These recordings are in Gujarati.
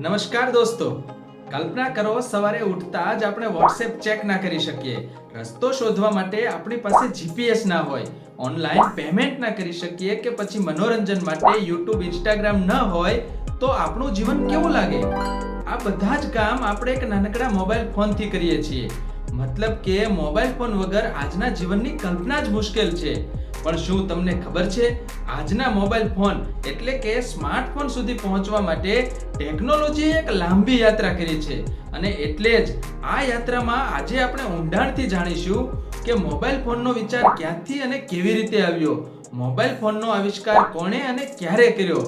નમસ્કાર દોસ્તો, કલ્પના કરો સવારે ઉઠતા જ આપણે વોટ્સએપ ચેક ના કરી શકીએ, રસ્તો શોધવા માટે આપણી પાસે જીપીએસ ના હોય, ઓનલાઈન પેમેન્ટ ના કરી શકીએ કે પછી મનોરંજન માટે યુટ્યુબ ઇન્સ્ટાગ્રામ ન હોય તો આપણું જીવન કેવું લાગે? આ બધા જ કામ આપણે એક નાનકડા મોબાઈલ ફોનથી કરીએ છીએ. મતલબ કે મોબાઈલ ફોન વગર આજના જીવનની કલ્પના જ મુશ્કેલ છે. પણ શું તમને ખબર છે, આજના મોબાઈલ ફોન એટલે કે સ્માર્ટફોન સુધી પહોંચવા માટે ટેકનોલોજીએ એક લાંબી યાત્રા કરી છે. અને એટલે જ આ યાત્રામાં આજે આપણે ઊંડાણથી જાણીશું કે મોબાઈલ ફોનનો વિચાર ક્યાંથી અને કેવી રીતે આવ્યો, મોબાઈલ ફોનનો આવિષ્કાર કોણે અને ક્યારે કર્યો,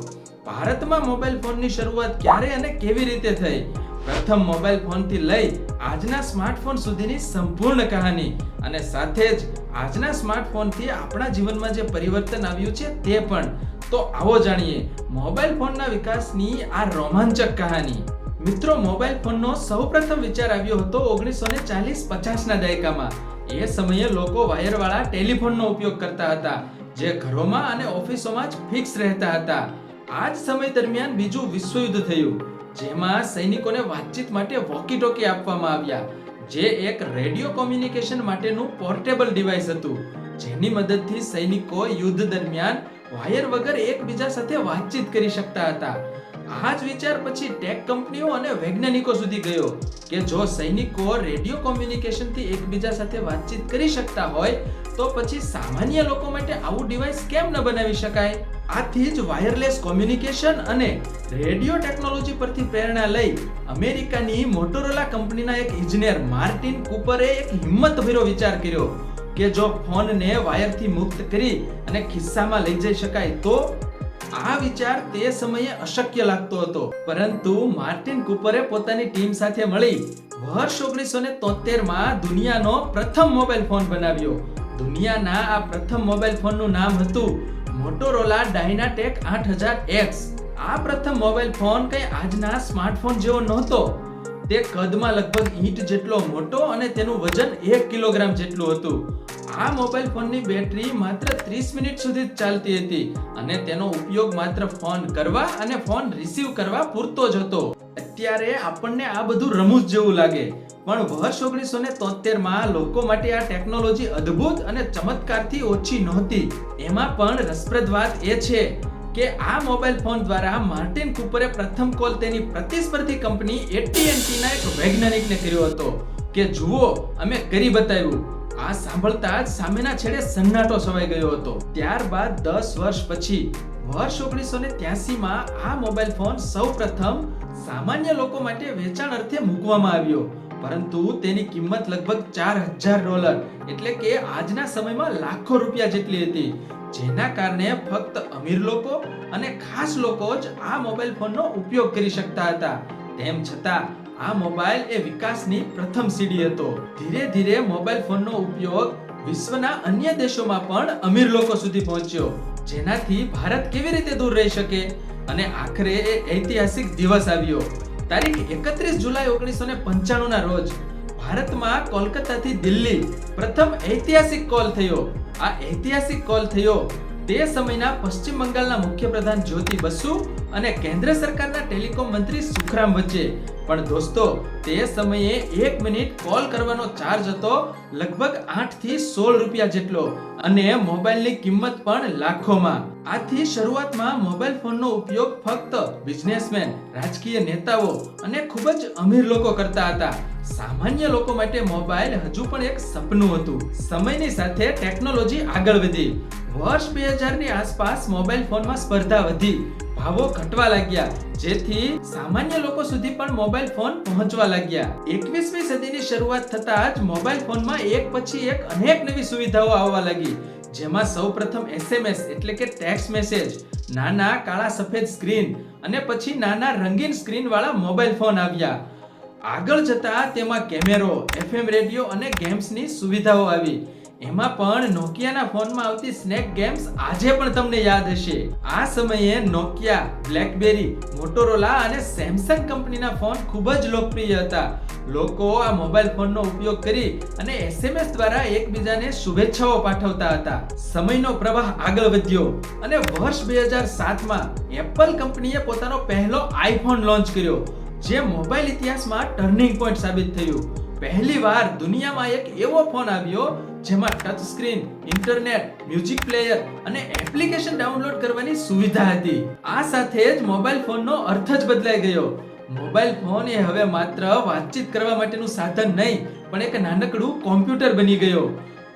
ભારતમાં મોબાઈલ ફોનની શરૂઆત ક્યારે અને કેવી રીતે થઈ, પ્રથમ મોબાઈલ ફોનથી લઈ આજના સ્માર્ટફોન સુધીની સંપૂર્ણ કહાની, અને સાથે જ આજના સ્માર્ટફોનથી આપણા જીવનમાં જે પરિવર્તન આવ્યું છે તે પણ. તો આવો જાણીએ મોબાઈલ ફોનના વિકાસની આ રોમાંચક કહાની. મિત્રો, મોબાઈલ ફોનનો સૌપ્રથમ વિચાર આવ્યો હતો 1940-50 ના દાયકામાં. એ સમયે લોકો વાયરવાળા ટેલિફોનનો ઉપયોગ કરતા હતા, જે ઘરોમાં અને ઓફિસોમાં જ ફિક્સ રહેતા હતા. આ જ સમય દરમિયાન બીજું વિશ્વયુદ્ધ થયું, જેમાં સૈનિકોને વાતચીત માટે વોકી ટોકી આપવામાં આવ્યા, જે એક રેડિયો કોમ્યુનિકેશન માટેનું પોર્ટેબલ ડિવાઇસ હતું, જેની મદદથી સૈનિકો યુદ્ધ દરમિયાન વાયર વગર એકબીજા સાથે વાતચીત કરી શકતા હતા. આ જ વિચાર પછી ટેક કંપનીઓ અને વૈજ્ઞાનિકો સુધી ગયો કે જો સૈનિકો રેડિયો કોમ્યુનિકેશનથી એકબીજા સાથે વાતચીત કરી શકતા હોય તો પછી સામાન્ય લોકો માટે આવું ડિવાઇસ કેમ ન બનાવી શકાય? આથી જ વાયરલેસ કોમ્યુનિકેશન અને રેડિયો ટેકનોલોજી પરથી પ્રેરણા લઈ અમેરિકાની મોટોરોલા કંપનીના એક ઇજનેર માર્ટિન કૂપરે એક હિંમતભર્યો વિચાર કર્યો કે જો ફોનને વાયરથી મુક્ત કરી અને ખિસ્સામાં લઈ જઈ શકાય તો. આ વિચાર તે સમયે અશક્ય લાગતો હતો, પરંતુ માર્ટિન કૂપરે પોતાની ટીમ સાથે મળી વર્ષ 1973 માં દુનિયાનો પ્રથમ મોબાઈલ ફોન બનાવ્યો. દુનિયાના આ પ્રથમ મોબાઈલ ફોનનું નામ હતું મોટોરોલા ડાયનાટેક 8000X. આ પ્રથમ મોબાઈલ ફોન કઈ આજના સ્માર્ટફોન જેવો નહોતો. તે કદમાં લગભગ ઈંટ જેટલો મોટો અને તેનું વજન 1 કિલોગ્રામ જેટલું હતું. આ મોબાઈલ ફોનની બેટરી માત્ર 30 મિનિટ સુધી જ ચાલતી હતી અને તેનો ઉપયોગ માત્ર ફોન કરવા અને ફોન રિસીવ કરવા પૂરતો જ હતો. અત્યારે આપણને આ બધું રમૂજ જેવું લાગે, પણ વર્ષ 1973 માં લોકો માટે આ ટેકનોલોજી અદ્ભુત અને ચમત્કારથી ઓછી નહોતી. એમાં પણ રસપ્રદ વાત એ છે કે આ મોબાઈલ ફોન દ્વારા માર્ટિન કૂપરે પ્રથમ કોલ તેની પ્રતિસ્પર્ધી કંપની AT&T ના એક વૈજ્ઞાનિકને કર્યો હતો કે જુઓ, અમે કરી બતાવ્યું. આ સાંભળતા જ સામેના છેડે સન્નાટો છવાઈ ગયો હતો. ત્યારબાદ 10 વર્ષ પછી વર્ષ 1983 માં આ મોબાઈલ ફોન સૌપ્રથમ સામાન્ય લોકો માટે વેચાણ અર્થે મૂકવામાં આવ્યો, પરંતુ તેની કિંમત લગભગ $4000 એટલે કે આજના સમયમાં લાખો રૂપિયા જેટલી હતી, જેના કારણે ફક્ત અમીર લોકો અને ખાસ લોકો જ આ મોબાઈલ ફોનનો ઉપયોગ કરી શકતા હતા. તેમ છતાં આ મોબાઈલ એ વિકાસની પ્રથમ સીડી હતો. ધીરે ધીરે મોબાઈલ ફોનનો ઉપયોગ વિશ્વના અન્ય દેશોમાં પણ અમીર લોકો સુધી પહોંચ્યો, જેનાથી ભારત કેવી રીતે દૂર રહી શકે? અને આખરે એ ઐતિહાસિક દિવસ આવ્યો. તારીખ 31 જુલાઈ 1995 ના રોજ ભારતમાં કોલકાતાથી દિલ્હી પ્રથમ ઐતિહાસિક કોલ થયો. આ ઐતિહાસિક કોલ થયો તે સમયના પશ્ચિમ બંગાળના મુખ્યપ્રધાન જ્યોતિ બસુ અને કેન્દ્ર સરકારના ટેલિકોમ મંત્રી સુખરામ વચ્ચે. પણ દોસ્તો, તે સમયે 1 મિનિટ કોલ કરવાનો ચાર્જ હતો લગભગ 8 થી 16 રૂપિયા જેટલો, અને મોબાઈલની કિંમત પણ લાખોમાં. આથી શરૂઆતમાં મોબાઈલ ફોનનો ઉપયોગ ફક્ત બિઝનેસમેન, રાજકીય નેતાઓ અને ખૂબ જ અમીર લોકો કરતા હતા. સામાન્ય લોકો માટે મોબાઈલ હજુ પણ એક સપનું હતું. સમયની સાથે ટેકનોલોજી આગળ વધી. વર્ષ 2000 ની આસપાસ મોબાઈલ ફોનમાં સ્પર્ધા વધી, ભાવો ઘટવા લાગ્યા, જેથી સામાન્ય લોકો સુધી પણ મોબાઈલ ફોન પહોંચવા લાગ્યા. 21મી સદીની શરૂઆત થતાં જ મોબાઈલ ફોનમાં એક પછી એક અનેક નવી સુવિધાઓ આવવા લાગી, જેમાં સૌપ્રથમ SMS એટલે કે ટેક્સ્ટ મેસેજ, નાના કાળા સફેદ સ્ક્રીન અને પછી નાના રંગીન સ્ક્રીન વાળા મોબાઈલ ફોન આવ્યા. આગળ જતા તેમાં કેમેરો, FM રેડિયો અને ગેમ્સની સુવિધાઓ આવી. એમાં પણ નોકિયાના ફોનમાં આવતી સ્નેક ગેમ્સ આજે પણ તમને યાદ હશે. આ સમયે નોકિયા, બ્લેકબેરી, મોટોરોલા અને સેમસંગ કંપનીના ફોન ખૂબ જ લોકપ્રિય હતા. લોકો આ મોબાઈલ ફોનનો ઉપયોગ કરી અને SMS દ્વારા એકબીજાને શુભેચ્છાઓ પાઠવતા હતા. સમયનો પ્રવાહ આગળ વધ્યો અને વર્ષ 2007 માં એપલ કંપનીએ પોતાનો પહેલો આઈફોન લોન્ચ કર્યો. જે મોબાઈલ ઇતિહાસમાં ટર્નિંગ પોઈન્ટ સાબિત થયું. પહેલીવાર દુનિયામાં એક એવો ફોન આવ્યો જેમાં touch screen, internet, music player અને એપ્લિકેશન ડાઉનલોડ કરવાની સુવિધા હતી. આ સાથે જ મોબાઈલ ફોનનો અર્થ જ બદલાઈ ગયો. મોબાઈલ ફોન એ હવે માત્ર વાતચીત કરવા માટેનું સાધન નહીં, પણ એક નાનકડું કોમ્પ્યુટર બની ગયો.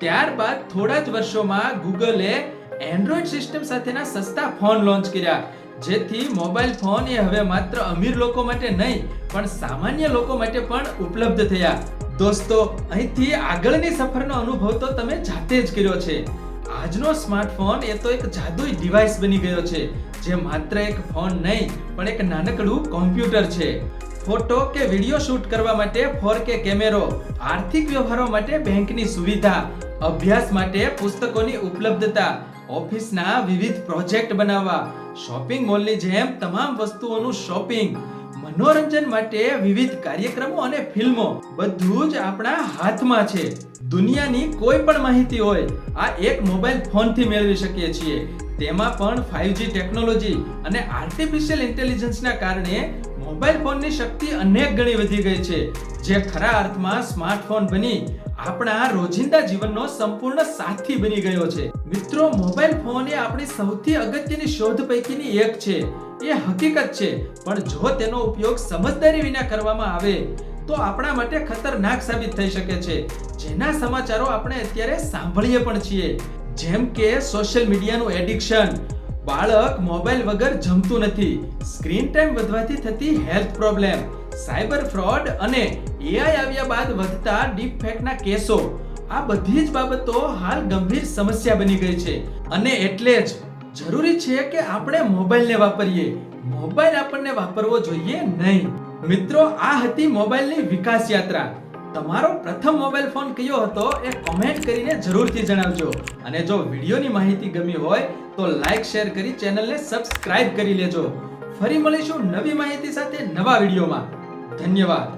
ત્યારબાદ થોડા જ વર્ષોમાં ગૂગલે એન્ડ્રોઈડ સિસ્ટમ સાથેના સસ્તા ફોન લોન્ચ કર્યા, જેથી મોબાઈલ ફોન એ હવે માત્ર અમીર લોકો માટે નહીં, પણ સામાન્ય લોકો માટે પણ ઉપલબ્ધ થયા. દોસ્તો, અહીંથી આગળની સફરનો અનુભવ તો તમે જાતે જ કર્યો છે. આજનો સ્માર્ટફોન એ તો એક જાદુઈ ડિવાઇસ બની ગયો છે, જે માત્ર એક ફોન નહીં, પણ એક નાનકડું કોમ્પ્યુટર છે. ફોટો કે વિડિયો શૂટ કરવા માટે 4K કેમેરો, આર્થિક વ્યવહારો માટે બેંકની સુવિધા, અભ્યાસ માટે પુસ્તકોની ઉપલબ્ધતા, ઓફિસના વિવિધ પ્રોજેક્ટ બનાવવા, શોપિંગ મોલની જેમ તમામ વસ્તુઓનું શોપિંગ, મનોરંજન માટે વિવિધ કાર્યક્રમો અને ફિલ્મો, બધું જ આપણા હાથમાં છે. દુનિયાની કોઈ પણ માહિતી હોય આ એક મોબાઈલ ફોનથી મેળવી શકીએ છીએ. તેમાં પણ 5G ટેકનોલોજી અને આર્ટિફિશિયલ ઇન્ટેલિજન્સના કારણે મોબાઈલ ફોનની શક્તિ અનેક ગણી વધી ગઈ છે, જે ખરા અર્થમાં સ્માર્ટફોન બની આપણા રોજિંદા જીવનનો સંપૂર્ણ સાથી બની ગયો છે. મિત્રો, મોબાઈલ ફોન એ આપણી સૌથી અગત્યની શોધ પૈકીની એક છે. એ હકીકત છે, પણ જો તેનો ઉપયોગ સમજદારી વિના કરવામાં આવે તો આપણા માટે ખતરનાક સાબિત થઈ શકે છે. જેના સમાચારો આપણે અત્યારે સાંભળીએ પણ છીએ, જેમ કે સોશિયલ મીડિયાનું એડિક્શન, બાળક મોબાઈલ વગર જમતું નથી, સ્ક્રીન ટાઈમ વધવાથી થતી હેલ્થ પ્રોબ્લેમ, સાયબર ફ્રોડ અને AI આવ્યા બાદ વધતા ડીપ ફેકના કેસો. આ બધી જ બાબતો હાલ ગંભીર સમસ્યા બની ગઈ છે, અને એટલે જ જરૂરી છે કે આપણે મોબાઈલને વાપરીએ, મોબાઈલ આપણને વાપરવો જોઈએ નહીં. મિત્રો, આ હતી મોબાઈલની વિકાસ યાત્રા. તમારો પ્રથમ મોબાઈલ ફોન કયો હતો એ કોમેન્ટ કરીને જરૂરથી જણાવજો. અને જો વિડીયોની માહિતી ગમી હોય તો લાઈક, શેર કરી ચેનલને સબસ્ક્રાઇબ કરી લેજો. ફરી મળીશું નવી માહિતી સાથે નવા વિડીયોમાં. ધન્યવાદ.